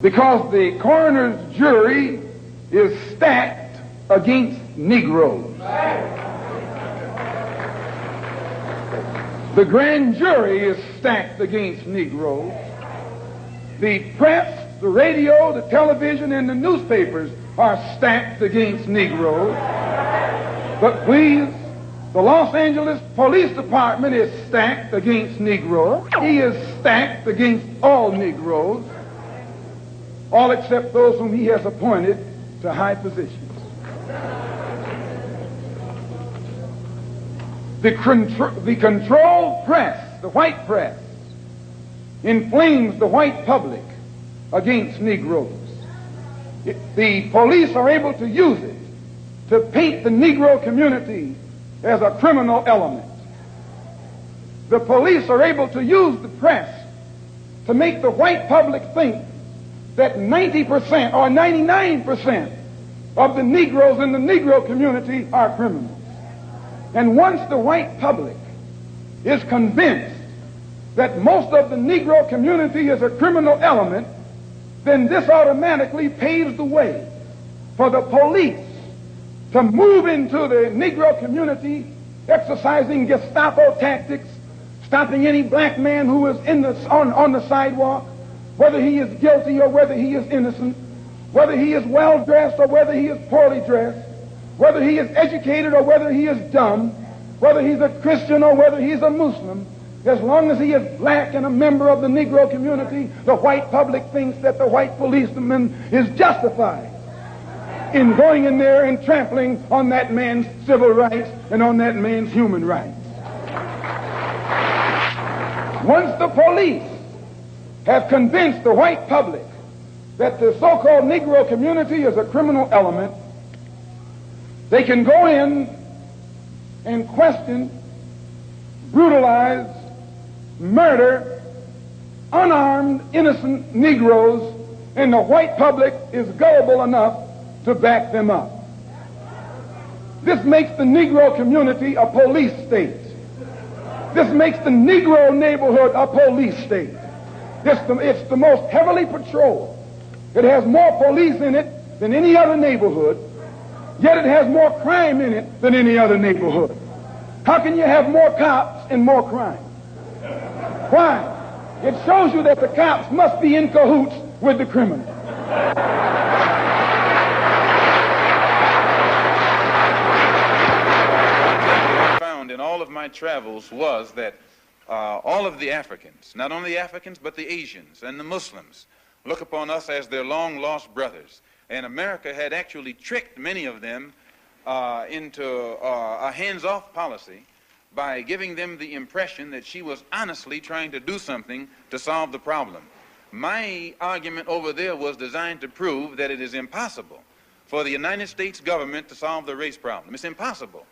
Because the coroner's jury is stacked against Negroes. The grand jury is stacked against Negroes. The press, the radio, the television, and the newspapers are stacked against Negroes. But please, the Los Angeles Police Department is stacked against Negroes. He is stacked against all Negroes, all except those whom he has appointed to high positions. The controlled press, the white press, inflames the white public against Negroes. The police are able to use it to paint the Negro community as a criminal element. The police are able to use the press to make the white public think that 90% or 99% of the Negroes in the Negro community are criminals. And once the white public is convinced that most of the Negro community is a criminal element, then this automatically paves the way for the police to move into the Negro community, exercising Gestapo tactics, stopping any black man who is on the sidewalk, whether he is guilty or whether he is innocent, whether he is well-dressed or whether he is poorly dressed, whether he is educated or whether he is dumb, whether he's a Christian or whether he's a Muslim. As long as he is black and a member of the Negro community, the white public thinks that the white policeman is justified in going in there and trampling on that man's civil rights and on that man's human rights. Once the police have convinced the white public that the so-called Negro community is a criminal element, they can go in and question, brutalize, murder unarmed, innocent Negroes, and the white public is gullible enough to back them up. This makes the Negro community a police state. This makes the Negro neighborhood a police state. It's the most heavily patrolled. It has more police in it than any other neighborhood, yet it has more crime in it than any other neighborhood. How can you have more cops and more crime? Why? It shows you that the cops must be in cahoots with the criminals. Found in all of my travels was that all of the Africans, not only the Africans, but the Asians and the Muslims, look upon us as their long-lost brothers. And America had actually tricked many of them into a hands-off policy by giving them the impression that she was honestly trying to do something to solve the problem. My argument over there was designed to prove that it is impossible for the United States government to solve the race problem. It's impossible.